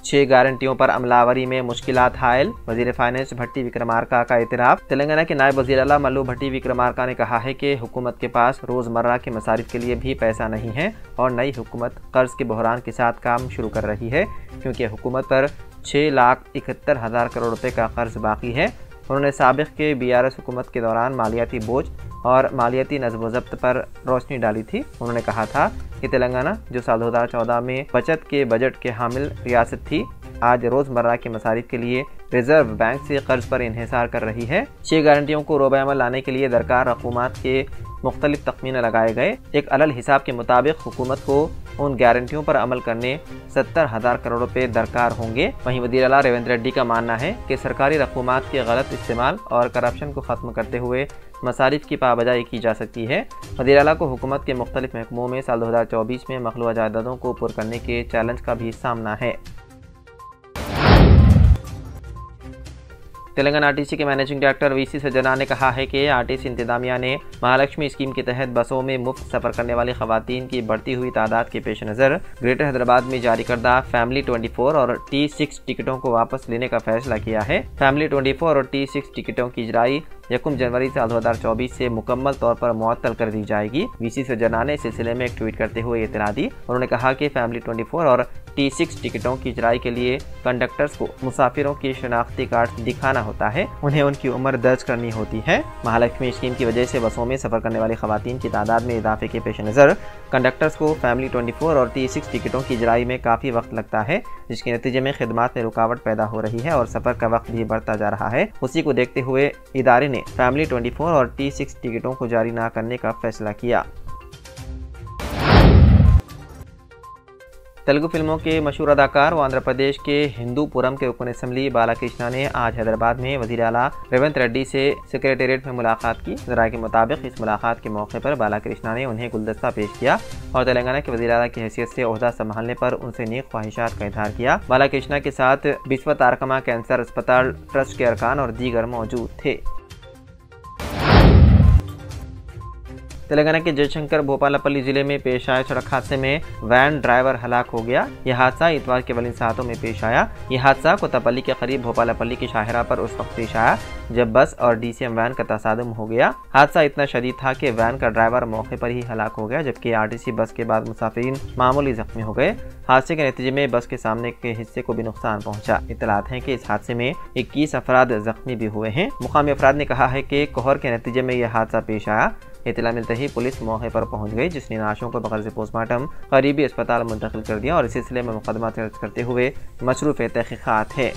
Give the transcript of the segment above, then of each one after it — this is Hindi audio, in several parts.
6 गारंटियों पर अमलावरी में मुश्किलात हायल। वजीर फाइनेंस भट्टी विक्रमार्का का इतराफ़। तेलंगाना के नायब वज़ीर आला मल्लू भट्टी विक्रमार्का ने कहा है कि हुकूमत के पास रोज़मर्रा के मसारिफ के लिए भी पैसा नहीं है और नई हुकूमत कर्ज के बहरान के साथ काम शुरू कर रही है, क्योंकि हुकूमत पर 6,71,000 करोड़ रुपए का कर्ज बाकी है। उन्होंने साबिक़ के BRS हुकूमत के दौरान मालियाती बोझ और मालियाती नज़्म व ज़ब्त पर रोशनी डाली थी। उन्होंने कहा था कि तेलंगाना, जो साल 2014 में बचत के बजट के हामिल रियासत थी, आज रोज़मर्रा के मसारिफ के लिए रिजर्व बैंक से कर्ज पर इन्हिसार कर रही है। 6 गारंटियों को रोबे अमल लाने के लिए दरकार रकूमात के मुख्तलिफ तखमीने लगाए गए। एक अलल हिसाब के मुताबिक हुकूमत को उन गारंटियों पर अमल करने 70,000 करोड़ रुपए दरकार होंगे। वहीं वज़ीर आला रेवंत रेड्डी का मानना है कि सरकारी रकूमात के गलत इस्तेमाल और करप्शन को ख़त्म करते हुए मसारिफ की पाबजाई की जा सकती है। वज़ीर आला को हुकूमत के मुख्तलिफ महकमों में साल 2024 में मखलूआ जायदादों को पुर करने के चैलेंज का भी सामना है। तेलंगाना आरटीसी के मैनेजिंग डायरेक्टर VC सजना ने कहा है कि आरटीसी इंतजामिया ने महालक्ष्मी स्कीम के तहत बसों में मुफ्त सफ़र करने वाली ख़वातीन की बढ़ती हुई तादाद के पेश नज़र ग्रेटर हैदराबाद में जारी करदा फैमिली 24 और T6 टिकटों को वापस लेने का फैसला किया है। फैमिली 24 और T6 टिकटों की इजराई 1 जनवरी साल 2024 से मुकम्मल तौर पर मुअत्तल कर दी जाएगी। VC सजना ने इस सिलसिले में एक ट्वीट करते हुए इतला दी। उन्होंने कहा कि फैमिली 24 और T6 टिकटों की इजराई के लिए कंडक्टर्स को मुसाफिरों की शनाख्ती कार्ड दिखाना होता है, उन्हें उनकी उम्र दर्ज करनी होती है। महालक्ष्मी स्कीम की वजह से बसों में सफ़र करने वाली ख़वातीन की तादाद में इजाफे के पेश नज़र कंडक्टर्स को फैमिली 24 और T6 टिकटों की इजराई में काफ़ी वक्त लगता है, जिसके नतीजे में खिदमात में रुकावट पैदा हो रही है और सफ़र का वक्त भी बढ़ता जा रहा है। उसी को देखते हुए इदारे ने फैमिली 24 और T6 टिकटों को जारी न करने का फैसला किया। तेलुगु फिल्मों के मशहूर अदाकार व आंध्र प्रदेश के हिंदूपुरम के रुकन असम्बली बालाकृष्णा ने आज हैदराबाद में वज़ीर आला रेवंत रेड्डी से सेक्रेटेरिएट में मुलाकात की। ज़राए के मुताबिक इस मुलाकात के मौके पर बालाकृष्णा ने उन्हें गुलदस्ता पेश किया और तेलंगाना के वज़ीर आला की हैसियत से ओहदा संभालने पर उनसे नेक ख्वाहिशात का इज़हार किया। बालाकृष्णा के साथ बिस्वा तारकमा कैंसर अस्पताल ट्रस्ट के अरकान और दीगर मौजूद थे। तेलंगाना के जयशंकर भोपालपल्ली जिले में पेश आए सड़क हादसे में वैन ड्राइवर हलाक हो गया। यह हादसा इतवार के वलीन सातों में पेश आया। यह हादसा कोतापल्ली के करीब भोपालपल्ली की शाहरा पर उस वक्त पेश आया जब बस और DCM वैन का तसादुम हो गया। हादसा इतना शदीद था कि वैन का ड्राइवर मौके पर ही हलाक हो गया, जबकि RTC बस के बाद मुसाफिरीन मामूली जख्मी हो गए। हादसे के नतीजे में बस के सामने के हिस्से को भी नुकसान पहुंचा। इतलात है कि इस हादसे में 21 अफराद जख्मी भी हुए हैं। मुकामी अफराद ने कहा है कि कोहर के नतीजे में यह हादसा पेश आया। इतला मिलते ही पुलिस मौके पर पहुंच गई, जिसने लाशों को बगैर पोस्टमार्टम करीबी अस्पताल मुंतकिल कर दिया और इस सिलसिले में मुकदमा दर्ज करते हुए मसरूफ़ तहक़ीक़ात है।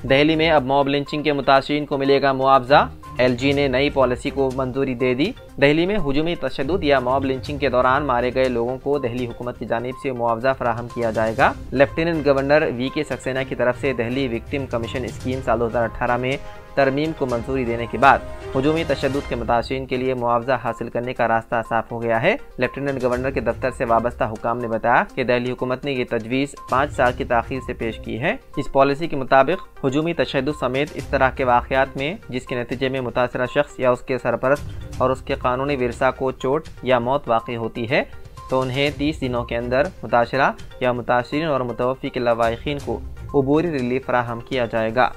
दिल्ली में अब मॉब लिंचिंग के मुतासिरीन को मिलेगा मुआवजा। LG ने नई पॉलिसी को मंजूरी दे दी। दिल्ली में हुजूमी तशद्दुद या मॉब लिंचिंग के दौरान मारे गए लोगों को दिल्ली हुकूमत की जानिब से मुआवजा फराहम किया जाएगा। लेफ्टिनेंट गवर्नर VK सक्सेना की तरफ से दिल्ली विक्टिम कमीशन स्कीम साल 2018 में तरमीम को मंजूरी देने के बाद हुजूमी तशद्दुद के मुतासिरीन के लिए मुआवजा हासिल करने का रास्ता साफ हो गया है। लेफ्टिनेंट गवर्नर के दफ्तर से वाबस्ता हुकाम ने बताया कि दिल्ली हुकूमत ने ये तजवीज़ 5 साल की ताख़ीर से पेश की है। इस पॉलिसी के मुताबिक हुजूमी तशद्दुद समेत इस तरह के वाक़यात में जिसके नतीजे में मुतासरा शख्स या उसके सरपरस्त और उसके कानूनी विरसा को चोट या मौत वाक़ई होती है तो उन्हें 30 दिनों के अंदर मुतासरा या मुतासरीन और मुतवफ़ी के लवाहिकीन को अबूरी रिलीफ फराहम किया जाएगा।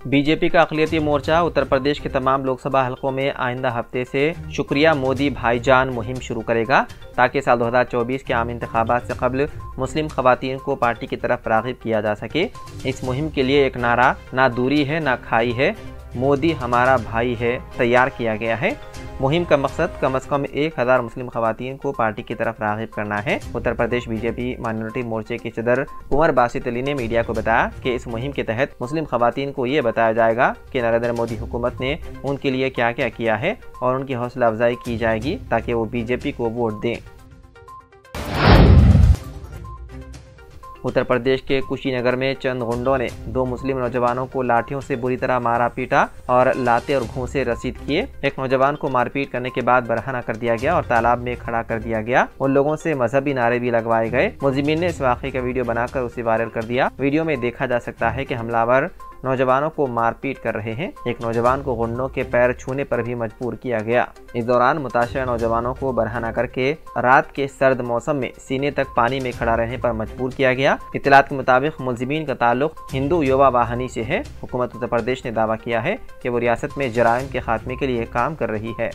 बीजेपी का अक़लियती मोर्चा उत्तर प्रदेश के तमाम लोकसभा हलकों में आइंदा हफ्ते से शुक्रिया मोदी भाईजान मुहिम शुरू करेगा, ताकि साल 2024 के आम इंतखाबात से कबल मुस्लिम ख़वातीन को पार्टी की तरफ राग़िब किया जा सके। इस मुहिम के लिए एक नारा ना दूरी है ना खाई है, मोदी हमारा भाई है तैयार किया गया है। मुहिम का मकसद कम से कम 1000 मुस्लिम ख़वातीन को पार्टी की तरफ राग़िब करना है। उत्तर प्रदेश बीजेपी माइनॉरिटी मोर्चे के सदर उमर बासित अली ने मीडिया को बताया कि इस मुहिम के तहत मुस्लिम ख़वातीन को ये बताया जाएगा कि नरेंद्र मोदी हुकूमत ने उनके लिए क्या क्या किया है और उनकी हौसला अफजाई की जाएगी ताकि वो बीजेपी को वोट दें। उत्तर प्रदेश के कुशीनगर में चंद गुंडों ने 2 मुस्लिम नौजवानों को लाठियों से बुरी तरह मारा पीटा और लाते और घूंसे रसीद किए। एक नौजवान को मारपीट करने के बाद बरहना कर दिया गया और तालाब में खड़ा कर दिया गया। उन लोगों से मजहबी नारे भी लगवाए गए। मुलजिमीन ने इस वाक़े का वीडियो बनाकर उसे वायरल कर दिया। वीडियो में देखा जा सकता है कि हमलावर नौजवानों को मारपीट कर रहे हैं। एक नौजवान को घुटनों के पैर छूने पर भी मजबूर किया गया। इस दौरान मुताशरा नौजवानों को बरहना करके रात के सर्द मौसम में सीने तक पानी में खड़ा रहने पर मजबूर किया गया। इत्तलात के मुताबिक मुलजिमीन का ताल्लुक हिंदू युवा वाहिनी से है। हुकूमत उत्तर प्रदेश ने दावा किया है कि वो रियासत में जराइम के खात्मे के लिए काम कर रही है।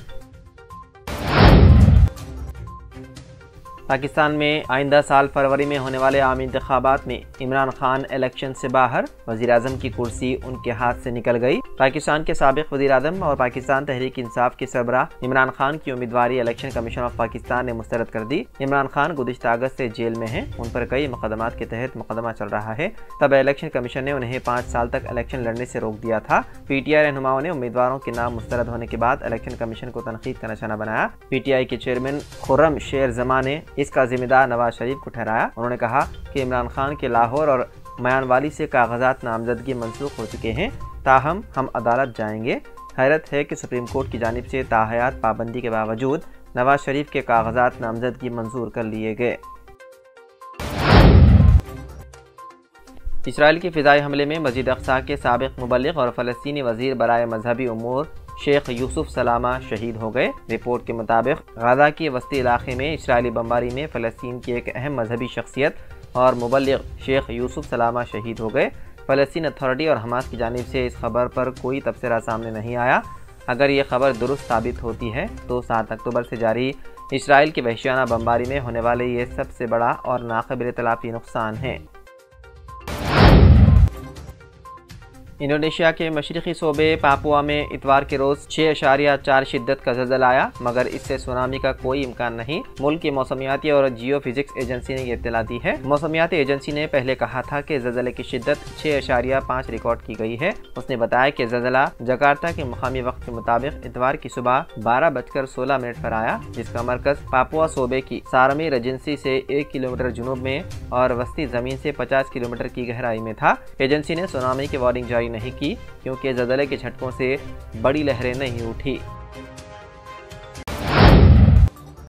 पाकिस्तान में आइंदा साल फरवरी में होने वाले आम इंतखाबात में इमरान खान इलेक्शन से बाहर, वज़ीर आज़म की कुर्सी उनके हाथ से निकल गई। पाकिस्तान के साबिक वज़ीर आज़म और पाकिस्तान तहरीक इंसाफ के सरबराह इमरान खान की उम्मीदवारी इलेक्शन कमीशन ऑफ पाकिस्तान ने मुस्तरद कर दी। इमरान खान गुज़िश्ता अगस्त से जेल में हैं। उन पर कई मुकदमात के तहत मुकदमा चल रहा है। तब इलेक्शन कमीशन ने उन्हें 5 साल तक इलेक्शन लड़ने से रोक दिया था। PTI रहनुमाओं ने उम्मीदवारों के नाम मुस्तरद होने के बाद इलेक्शन कमीशन को तनकीद का निशाना बनाया। PTI के चेयरमैन खुर्रम शेर जमा ने इसका जिम्मेदार नवाज शरीफ को ठहराया। उन्होंने कहा कि इमरान खान के लाहौर और म्यांवाली से कागजात नामजदगी मंसूख हो चुके हैं, ताहम हम अदालत जाएंगे। हैरत है कि सुप्रीम कोर्ट की जानिब से ताहयात पाबंदी के बावजूद नवाज शरीफ के कागजात नामजदगी मंजूर कर लिए गए। इसराइल के फ़िज़ाई हमले में मस्जिद अक़सा के साबिक़ मुबल्लिग़ और फ़लस्तीनी वज़ीर बराए मजहबी उमूर शेख यूसुफ सलामा शहीद हो गए। रिपोर्ट के मुताबिक गाज़ा के वस्ती इलाके में इसराइली बमबारी में फ़लस्तीन की एक अहम मजहबी शख्सियत और मुबल्लिग़ शेख यूसुफ सलामा शहीद हो गए। फ़लस्तीन अथॉरिटी और हमास की जानिब से इस खबर पर कोई तबसरा सामने नहीं आया। अगर ये खबर दुरुस्त साबित होती है तो 7 अक्टूबर से जारी इसराइल की वहशियाना बमबारी में होने वाले ये सबसे बड़ा और नाक़ाबिल तलाफ़ी नुकसान है। इंडोनेशिया के मशरक़ी सूबे पापुआ में इतवार के रोज़ 6.4 शिद्दत का ज़लज़ला आया, मगर इससे सुनामी का कोई इम्कान नहीं। मुल्क की मौसमियाती और जियो फिजिक्स एजेंसी ने यह इत्तला दी है। मौसमियाती एजेंसी ने पहले कहा था कि ज़लज़ले की शिद्दत 6.5 रिकॉर्ड की गई है। उसने बताया कि ज़लज़ला जकार्ता के मुकामी वक्त के मुताबिक इतवार की सुबह 12:16 पर आया, जिसका मरकज़ पापुआ सूबे की सारमी रेजेंसी से 1 किलोमीटर जुनूब में और वस्ती ज़मीन से 50 किलोमीटर की गहराई में था। एजेंसी ने सुनामी की वार्निंग जारी नहीं की क्योंकि ज़लज़ले के झटकों से बड़ी लहरें नहीं उठी।